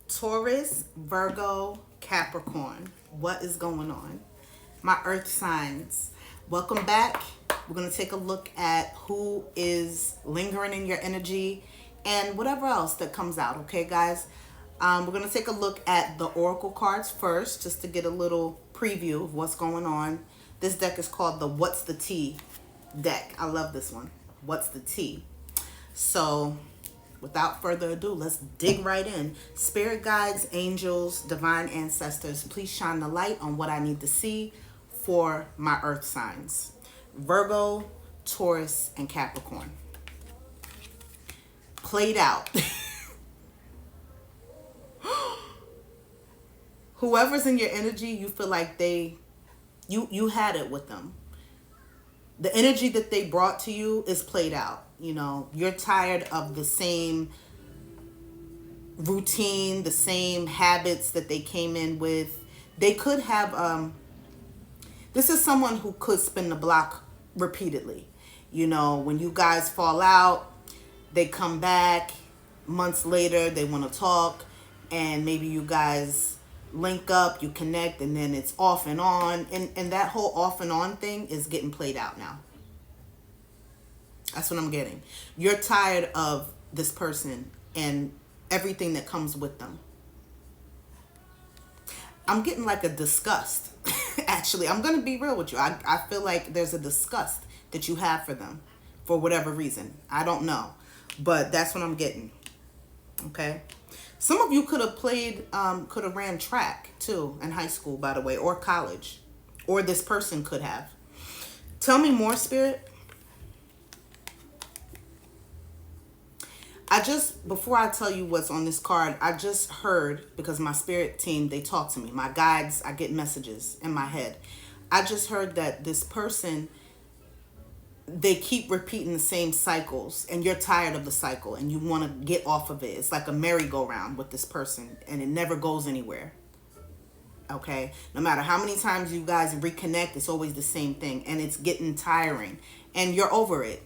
Taurus, Virgo, Capricorn. What is going on? My earth signs. Welcome back. We're going to take a look at who is lingering in your energy and whatever else that comes out. Okay, guys? We're going to take a look at the oracle cards first, just to get a little preview of what's going on. This deck is called the What's the Tea deck. I love this one. What's the Tea? So without further ado, let's dig right in. Spirit guides, angels, divine ancestors, please shine the light on what I need to see for my earth signs. Virgo, Taurus, and Capricorn. Played out. Whoever's in your energy, you feel like you had it with them. The energy that they brought to you is played out. You know, you're tired of the same routine, the same habits that they came in with. They could have, this is someone who could spin the block repeatedly. You know, when you guys fall out, they come back months later, they want to talk, and maybe you guys link up, you connect, and then it's off and on. And that whole off and on thing is getting played out now. That's what I'm getting. You're tired of this person and everything that comes with them. I'm getting like a disgust. Actually, I'm going to be real with you. I feel like there's a disgust that you have for them for whatever reason. I don't know. But that's what I'm getting. Okay? Some of you could have could have ran track too in high school, by the way, or college. Or this person could have. Tell me more, Spirit. Before I tell you what's on this card, I just heard, because my spirit team, they talk to me. My guides, I get messages in my head. I just heard that this person, they keep repeating the same cycles, and you're tired of the cycle and you want to get off of it. It's like a merry-go-round with this person, and it never goes anywhere. Okay? No matter how many times you guys reconnect, it's always the same thing, and it's getting tiring, and you're over it.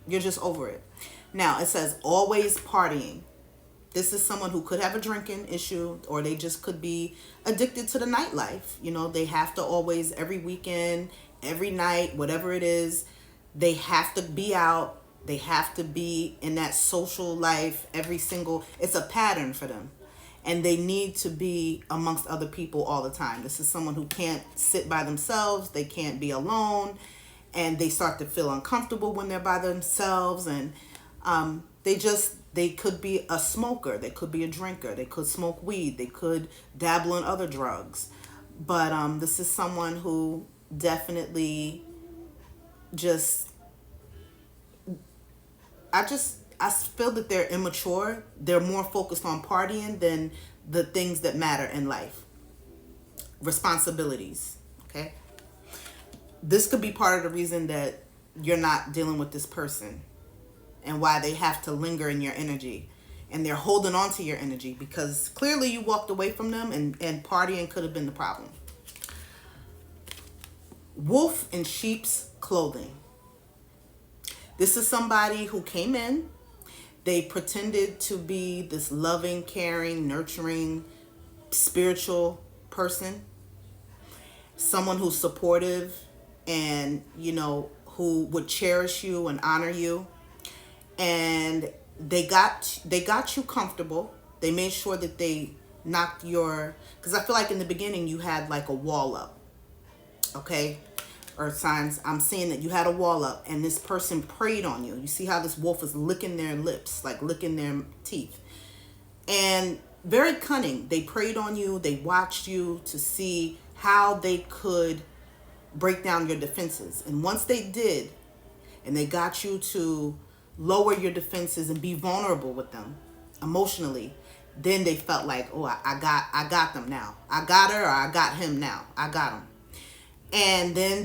You're just over it. Now, it says always partying. This is someone who could have a drinking issue, or they just could be addicted to the nightlife. You know, they have to always, every weekend, every night, whatever it is, they have to be out. They have to be in that social life it's a pattern for them. And they need to be amongst other people all the time. This is someone who can't sit by themselves. They can't be alone. And they start to feel uncomfortable when they're by themselves. And they could be a smoker, they could be a drinker, they could smoke weed, they could dabble in other drugs. But this is someone who definitely I feel that they're immature. They're more focused on partying than the things that matter in life. Responsibilities, okay? This could be part of the reason that you're not dealing with this person, and why they have to linger in your energy, and they're holding on to your energy because clearly you walked away from them, and partying could have been the problem. Wolf in sheep's clothing. This is somebody who came in. They pretended to be this loving, caring, nurturing, spiritual person. Someone who's supportive and, you know, who would cherish you and honor you. And they got you comfortable. They made sure that they knocked because I feel like in the beginning you had like a wall up. Okay? Earth signs, I'm seeing that you had a wall up, and this person preyed on you. You see how this wolf is licking their lips, like licking their teeth. And very cunning. They preyed on you. They watched you to see how they could break down your defenses. And once they did, and they got you to lower your defenses and be vulnerable with them emotionally, then they felt like, oh, I got them now. I got her, or I got him now. I got him. And then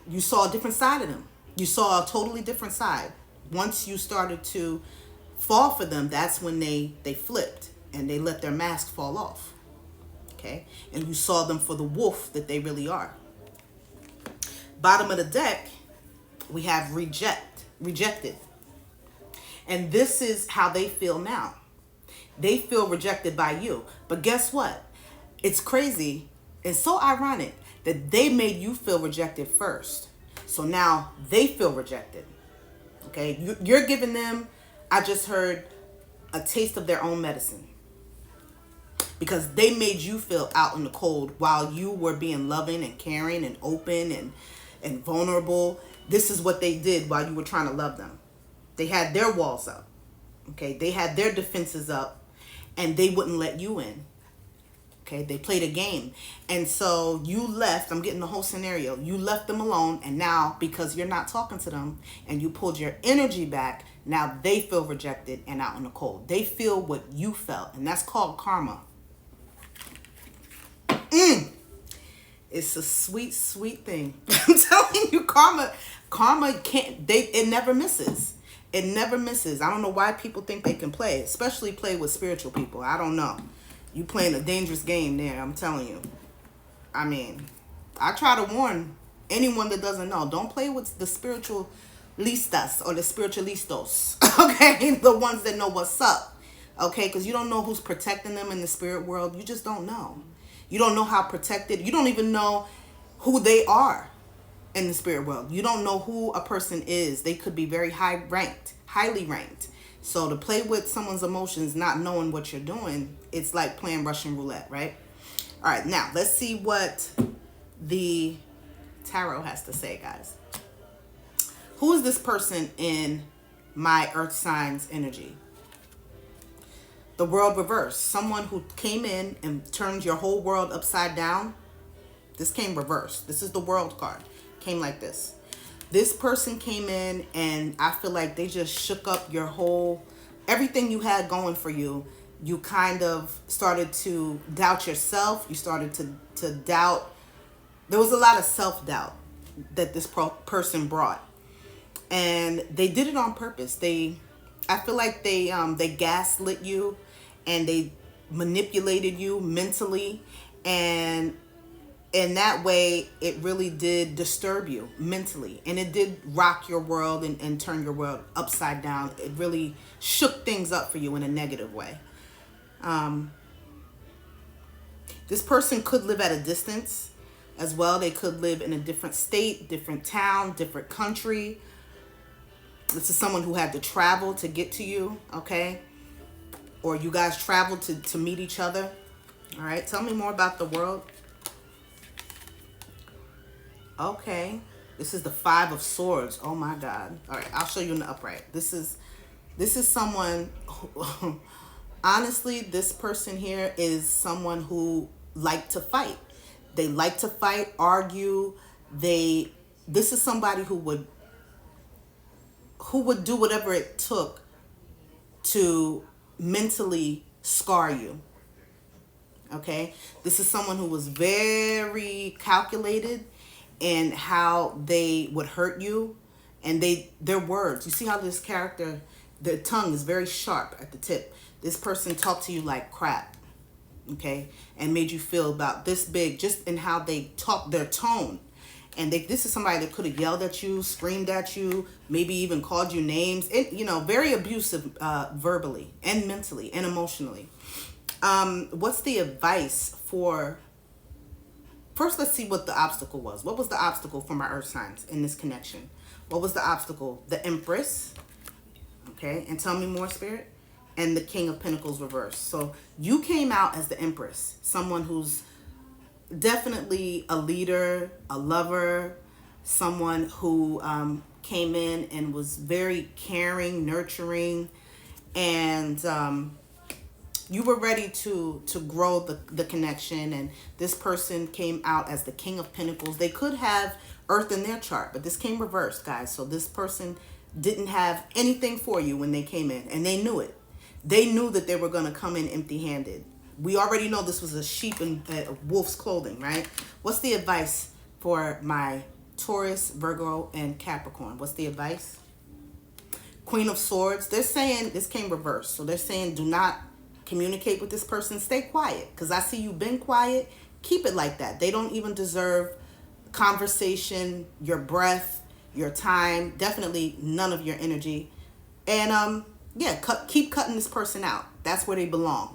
you saw a different side of them. You saw a totally different side. Once you started to fall for them, that's when they flipped and they let their mask fall off. Okay? And you saw them for the wolf that they really are. Bottom of the deck, we have rejected. And this is how they feel now. They feel rejected by you. But guess what? It's crazy. It's so ironic that they made you feel rejected first. So now they feel rejected. Okay? You're giving them, I just heard, a taste of their own medicine. Because they made you feel out in the cold while you were being loving and caring and open and vulnerable. This is what they did while you were trying to love them. They had their walls up. Okay? They had their defenses up, and they wouldn't let you in. Okay? They played a game. And so you left. I'm getting the whole scenario. You left them alone, and now because you're not talking to them and you pulled your energy back, now they feel rejected and out in the cold. They feel what you felt, and that's called karma. It's a sweet, sweet thing. I'm telling you, karma can't, it never misses. It never misses. I don't know why people think they can play, especially play with spiritual people. I don't know. You playing a dangerous game there, I'm telling you. I mean, I try to warn anyone that doesn't know, don't play with the spiritualistas or the spiritualistos, okay? The ones that know what's up, okay? Because you don't know who's protecting them in the spirit world. You just don't know. You don't know how protected. You don't even know who they are in the spirit world. You don't know who a person is. They could be very highly ranked. So to play with someone's emotions, not knowing what you're doing, it's like playing Russian roulette, right? All right, now let's see what the tarot has to say, guys. Who is this person in my earth signs energy? The world reversed. Someone who came in and turned your whole world upside down. This came reversed. This is the world card. Came like this. This person came in and I feel like they just shook up your whole, everything you had going for you. You kind of started to doubt yourself. You started to doubt. There was a lot of self-doubt that this person brought. And they did it on purpose. I feel like they gaslit you and they manipulated you mentally, and in that way it really did disturb you mentally, and it did rock your world and turn your world upside down. It really shook things up for you in a negative way. This person could live at a distance as well. They could live in a different state, different town, different country. This is someone who had to travel to get to you, okay? Or you guys traveled to meet each other. All right, tell me more about the world. Okay, this is the 5 of Swords. Oh my God. All right, I'll show you in the upright. This is someone who, honestly, this person here is someone who liked to fight. They like to fight, argue. This is somebody who would do whatever it took to mentally scar you. Okay? This is someone who was very calculated in how they would hurt you, and their words. You see how this character, their tongue is very sharp at the tip. This person talked to you like crap, okay? And made you feel about this big just in how they talk, their tone. And this is somebody that could have yelled at you, screamed at you, maybe even called you names. Very abusive verbally and mentally and emotionally. What's the advice for... First, let's see what the obstacle was. What was the obstacle for my earth signs in this connection? What was the obstacle? The Empress. Okay, and tell me more, Spirit. And the King of Pentacles reversed. So you came out as the Empress. Someone who's definitely a leader, a lover, someone who came in and was very caring, nurturing, and you were ready to grow the connection. And this person came out as the King of Pentacles. They could have Earth in their chart, but this came reversed, guys. So this person didn't have anything for you when they came in, and they knew it. They knew that they were going to come in empty-handed. We already know this was a sheep in wolf's clothing, right? What's the advice for my Taurus, Virgo, and Capricorn? What's the advice? Queen of Swords. They're saying, this came reversed. So they're saying do not communicate with this person. Stay quiet, because I see you've been quiet. Keep it like that. They don't even deserve conversation, your breath, your time, definitely none of your energy. And yeah, keep cutting this person out. That's where they belong.